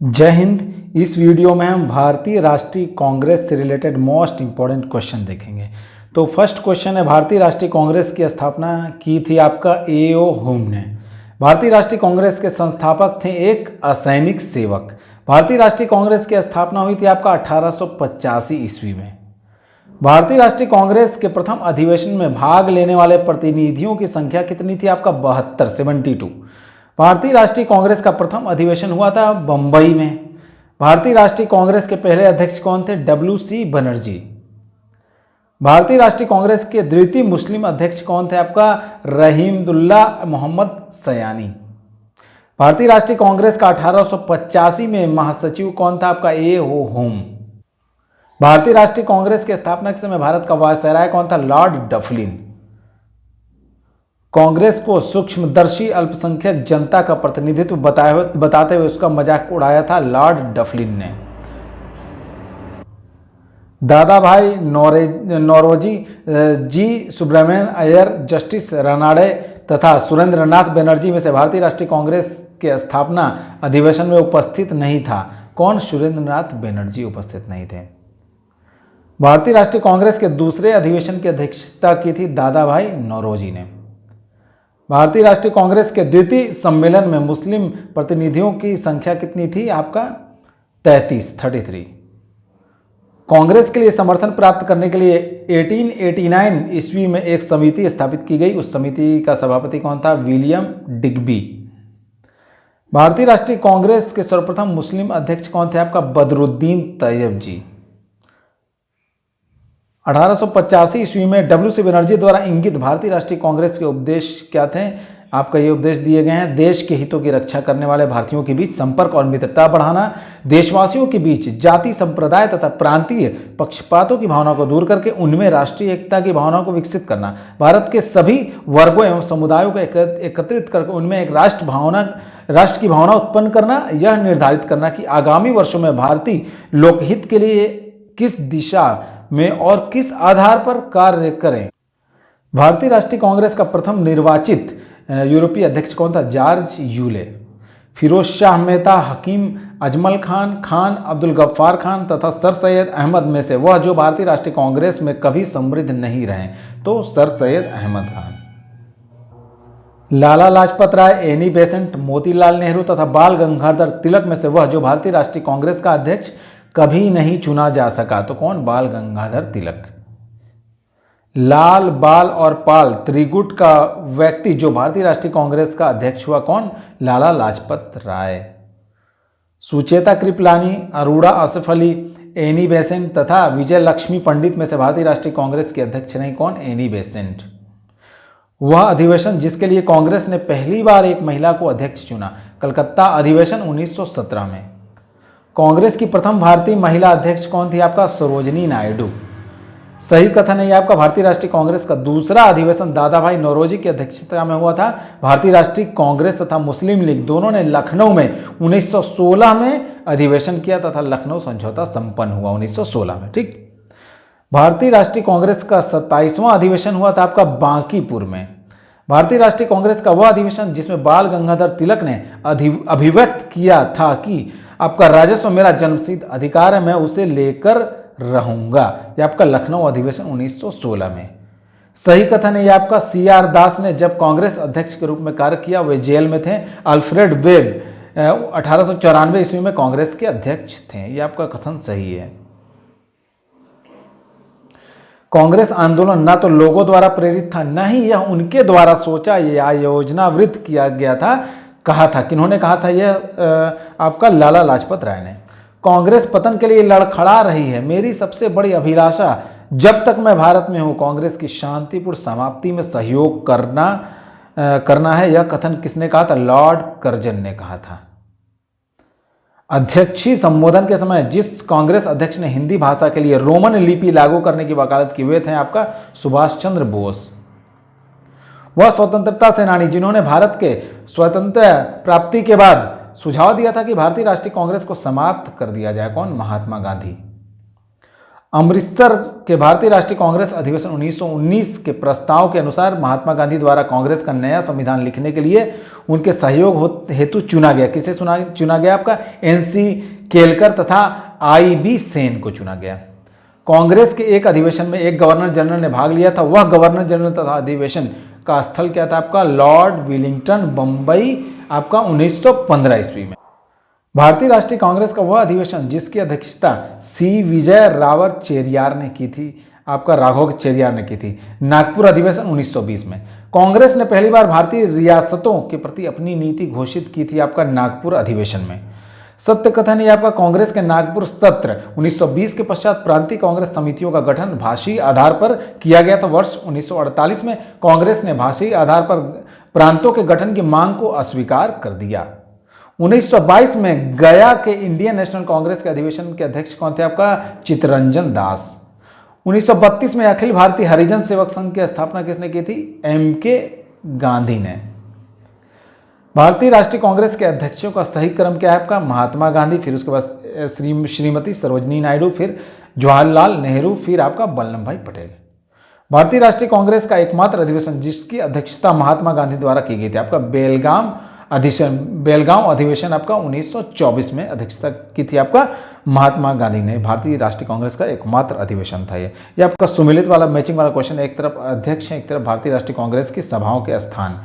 जय हिंद। इस वीडियो में हम भारतीय राष्ट्रीय कांग्रेस से रिलेटेड मोस्ट इंपॉर्टेंट क्वेश्चन देखेंगे। तो फर्स्ट क्वेश्चन है, भारतीय राष्ट्रीय कांग्रेस की स्थापना की थी आपका ए.ओ. हुम ने। भारतीय राष्ट्रीय कांग्रेस के संस्थापक थे एक असैनिक सेवक। भारतीय राष्ट्रीय कांग्रेस की स्थापना हुई थी आपका 1885 ईस्वी में। भारतीय राष्ट्रीय कांग्रेस के प्रथम अधिवेशन में भाग लेने वाले प्रतिनिधियों की संख्या कितनी थी आपका 72। भारतीय राष्ट्रीय कांग्रेस का प्रथम अधिवेशन हुआ था बंबई में। भारतीय राष्ट्रीय कांग्रेस के पहले अध्यक्ष कौन थे? डब्ल्यू.सी. बनर्जी। भारतीय राष्ट्रीय कांग्रेस के द्वितीय मुस्लिम अध्यक्ष कौन थे? आपका रहीमदुल्ला मोहम्मद सयानी। भारतीय राष्ट्रीय कांग्रेस का 1885 में महासचिव कौन था? आपका ए.ओ. हुम। भारतीय राष्ट्रीय कांग्रेस के स्थापना के समय भारत का वायसराय कौन था? लॉर्ड डफलिन। कांग्रेस को सूक्ष्मदर्शी अल्पसंख्यक जनता का प्रतिनिधित्व बताते हुए उसका मजाक उड़ाया था लॉर्ड डफलिन ने। दादा भाई नौरोजी, जी सुब्रमण्यन अय्यर, जस्टिस रानाडे तथा सुरेंद्रनाथ बनर्जी में से भारतीय राष्ट्रीय कांग्रेस के स्थापना अधिवेशन में उपस्थित नहीं था। कौन? सुरेंद्रनाथ बनर्जी उपस्थित नहीं थे। भारतीय राष्ट्रीय कांग्रेस के दूसरे अधिवेशन की अध्यक्षता की थी दादा भाई नौरोजी ने। भारतीय राष्ट्रीय कांग्रेस के द्वितीय सम्मेलन में मुस्लिम प्रतिनिधियों की संख्या कितनी थी? आपका 33। कांग्रेस के लिए समर्थन प्राप्त करने के लिए 1889 ईस्वी में एक समिति स्थापित की गई। उस समिति का सभापति कौन था? William Digby. भारतीय राष्ट्रीय कांग्रेस के सर्वप्रथम मुस्लिम अध्यक्ष कौन थे? आपका बदरुद्दीन तैयब जी। 1885 ईस्वी में डब्ल्यू.सी. बनर्जी द्वारा इंगित भारतीय राष्ट्रीय कांग्रेस के उपदेश क्या थे? आपका ये उपदेश दिए गए हैं। देश के हितों की रक्षा करने वाले भारतीयों के बीच संपर्क और मित्रता बढ़ाना, देशवासियों के बीच जाति, संप्रदाय तथा प्रांतीय पक्षपातों की भावना को दूर करके उनमें राष्ट्रीय एकता की भावना को विकसित करना, भारत के सभी वर्गों एवं समुदायों को एकत्रित करके उनमें एक राष्ट्र की भावना उत्पन्न करना, यह निर्धारित करना कि आगामी वर्षों में भारतीय लोकहित के लिए किस दिशा में और किस आधार पर कार्य करें। भारतीय राष्ट्रीय कांग्रेस का प्रथम निर्वाचित यूरोपीय अध्यक्ष कौन था? George Yule. फिरोज शाह मेहता, हकीम अजमल खान, खान अब्दुल गफ्फार खान तथा सर सैयद अहमद में से वह जो भारतीय राष्ट्रीय कांग्रेस में कभी समृद्ध नहीं रहे? तो sir Syed Ahmad Khan. Lala Lajpat Rai, Annie Besant, Motilal Nehru तथा बाल गंगाधर तिलक में से वह जो भारतीय राष्ट्रीय कांग्रेस का अध्यक्ष कभी नहीं चुना जा सका? तो कौन? बाल गंगाधर तिलक। लाल, बाल और पाल त्रिगुट का व्यक्ति जो भारतीय राष्ट्रीय कांग्रेस का अध्यक्ष हुआ? कौन? लाला लाजपत राय। सुचेता कृपलानी, अरोड़ा आसिफ अली, एनी बेसेंट तथा विजय लक्ष्मी पंडित में से भारतीय राष्ट्रीय कांग्रेस के अध्यक्ष नहीं? कौन? Annie Besant. वह अधिवेशन जिसके लिए कांग्रेस ने पहली बार एक महिला को अध्यक्ष चुना, कलकत्ता अधिवेशन 1917 में। कांग्रेस की प्रथम भारतीय महिला अध्यक्ष कौन थी? आपका सरोजनी नायडू। सही कथन है आपका। भारतीय राष्ट्रीय कांग्रेस का दूसरा अधिवेशन दादा भाई नौरोजी की अध्यक्षता में हुआ था। भारतीय राष्ट्रीय कांग्रेस तथा मुस्लिम लीग दोनों ने लखनऊ में 1916 में अधिवेशन किया तथा लखनऊ समझौता संपन्न हुआ 1916 में। ठीक। भारतीय राष्ट्रीय कांग्रेस का 27वां अधिवेशन हुआ था आपका बांकीपुर में। भारतीय राष्ट्रीय कांग्रेस का वह अधिवेशन जिसमें बाल गंगाधर तिलक ने अभिव्यक्त किया था कि आपका राजस्व मेरा जन्मसिद्ध अधिकार है, मैं उसे लेकर रहूंगा। यह आपका लखनऊ अधिवेशन 1916 में। सही कथन है आपका। सी.आर. दास ने जब कांग्रेस अध्यक्ष के रूप में कार्य किया वे जेल में थे। अल्फ्रेड वेब 1894 ईस्वी में कांग्रेस के अध्यक्ष थे। यह आपका कथन सही है। कांग्रेस आंदोलन न तो लोगों द्वारा प्रेरित था, न ही यह उनके द्वारा सोचा या योजनावृत्त किया गया था। कहा था, किन्होंने कहा था? यह आपका लाला लाजपत राय ने। कांग्रेस पतन के लिए लड़खड़ा रही है। मेरी सबसे बड़ी अभिलाषा जब तक मैं भारत में हूं कांग्रेस की शांतिपूर्ण समाप्ति में सहयोग करना है। यह कथन किसने कहा था? लॉर्ड कर्जन ने कहा था। अध्यक्षीय संबोधन के समय जिस कांग्रेस अध्यक्ष ने हिंदी भाषा के लिए रोमन लिपि लागू करने की वकालत की हुए थे आपका सुभाष चंद्र बोस। वह स्वतंत्रता सेनानी जिन्होंने भारत के स्वतंत्र प्राप्ति के बाद सुझाव दिया था कि भारतीय राष्ट्रीय कांग्रेस को समाप्त कर दिया जाए? कौन? महात्मा गांधी। अमृतसर के भारतीय राष्ट्रीय कांग्रेस अधिवेशन 1919 के प्रस्ताव के अनुसार महात्मा गांधी द्वारा कांग्रेस का नया संविधान लिखने के लिए उनके सहयोग हेतु चुना गया। किसे चुना गया? आपका NC केलकर तथा IB सेन को चुना गया। कांग्रेस के एक अधिवेशन में एक गवर्नर जनरल ने भाग लिया था। वह गवर्नर जनरल तथा अधिवेशन का स्थल क्या था? आपका लॉर्ड विलिंगटन, बंबई, आपका 1915 ईस्वी में। भारतीय राष्ट्रीय कांग्रेस का वह अधिवेशन जिसकी अध्यक्षता C विजय रावर चेरियार ने की थी, आपका राघव चेरियार ने की थी। नागपुर अधिवेशन 1920 में। कांग्रेस ने पहली बार भारतीय रियासतों के प्रति अपनी नीति घोषित की थी, आपका नागपुर अधिवेशन में। सत्य कथन ये आपका कांग्रेस के नागपुर सत्र 1920 के पश्चात प्रांतीय कांग्रेस समितियों का गठन भाषीय आधार पर किया गया था। वर्ष 1948 में कांग्रेस ने भाषीय आधार पर प्रांतों के गठन की मांग को अस्वीकार कर दिया। 1922 में गया के इंडियन नेशनल कांग्रेस के अधिवेशन के अध्यक्ष कौन थे? आपका चित्तरंजन दास। 1932 में अखिल भारतीय हरिजन सेवक संघ की स्थापना किसने की थी? MK गांधी ने। भारतीय राष्ट्रीय कांग्रेस के अध्यक्षों का सही क्रम क्या है? आपका महात्मा गांधी, फिर उसके बाद श्रीमती सरोजनी नायडू, फिर जवाहरलाल नेहरू, फिर आपका वल्लभ भाई पटेल। भारतीय राष्ट्रीय कांग्रेस का एकमात्र अधिवेशन जिसकी अध्यक्षता महात्मा गांधी द्वारा की गई थी, आपका बेलगांव अधिवेशन आपका 1924 में अध्यक्षता की थी आपका महात्मा गांधी ने। भारतीय राष्ट्रीय कांग्रेस का एकमात्र अधिवेशन था ये आपका सुमिलित वाला मैचिंग वाला क्वेश्चन। एक तरफ अध्यक्ष है, एक तरफ भारतीय राष्ट्रीय कांग्रेस की सभाओं के स्थान।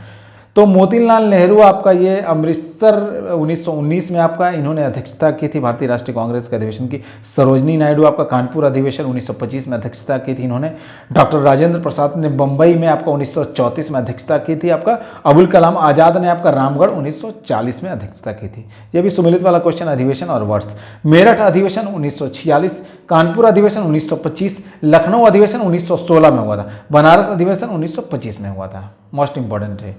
तो मोतीलाल नेहरू आपका ये अमृतसर 1919 में आपका इन्होंने अध्यक्षता की थी भारतीय राष्ट्रीय कांग्रेस के अधिवेशन की। सरोजनी नायडू आपका कानपुर अधिवेशन 1925 में अध्यक्षता की थी इन्होंने। डॉक्टर राजेंद्र प्रसाद ने बंबई में आपका 1934 में अध्यक्षता की थी। आपका अबुल कलाम आजाद ने आपका रामगढ़ 1940 में अध्यक्षता की थी। ये भी सुमिलित वाला क्वेश्चन, अधिवेशन और वर्ष। मेरठ अधिवेशन 1946, कानपुर अधिवेशन 1925, लखनऊ अधिवेशन 1916 में हुआ था, बनारस अधिवेशन 1925 में हुआ था। मोस्ट इंपॉर्टेंट है।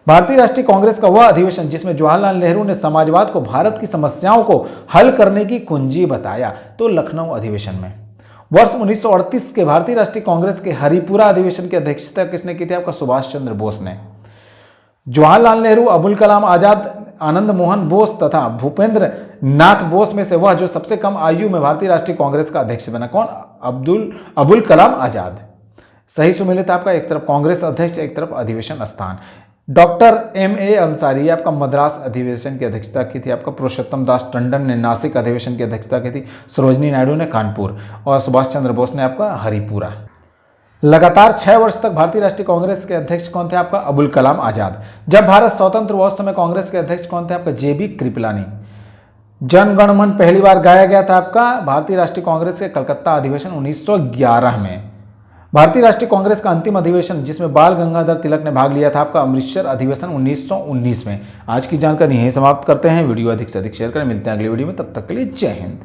भारतीय राष्ट्रीय कांग्रेस का वह अधिवेशन जिसमें जवाहरलाल नेहरू ने समाजवाद को भारत की समस्याओं को हल करने की कुंजी बताया, तो लखनऊ अधिवेशन में। वर्ष 1938 के भारतीय राष्ट्रीय कांग्रेस के हरिपुरा अधिवेशन की अध्यक्षता किसने की थी? आपका सुभाष चंद्र बोस ने। जवाहरलाल नेहरू, अबुल कलाम आजाद, आनंद मोहन बोस तथा भूपेंद्र नाथ बोस में से वह जो सबसे कम आयु में भारतीय राष्ट्रीय कांग्रेस का अध्यक्ष बना, कौन? अबुल कलाम आजाद। सही सुमिलित आपका, एक तरफ कांग्रेस अध्यक्ष, एक तरफ अधिवेशन स्थान। डॉक्टर MA अंसारी आपका मद्रास अधिवेशन की अध्यक्षता की थी। आपका पुरुषोत्तम दास टंडन ने नासिक अधिवेशन की अध्यक्षता की थी। सरोजनी नायडू ने कानपुर और सुभाष चंद्र बोस ने आपका हरिपुरा। लगातार 6 वर्ष तक भारतीय राष्ट्रीय कांग्रेस के अध्यक्ष कौन थे? आपका अबुल कलाम आजाद। जब भारत स्वतंत्र हुआ उस समय कांग्रेस के अध्यक्ष कौन थे? आपका JB कृपलानी। जन गण मन पहली बार गाया गया था आपका भारतीय राष्ट्रीय कांग्रेस के कलकत्ता अधिवेशन 1911 में। भारतीय राष्ट्रीय कांग्रेस का अंतिम अधिवेशन जिसमें बाल गंगाधर तिलक ने भाग लिया था, आपका अमृतसर अधिवेशन 1919 में। आज की जानकारी यहीं समाप्त करते हैं। वीडियो अधिक से अधिक शेयर करें। मिलते हैं अगली वीडियो में, तब तक के लिए जय हिंद।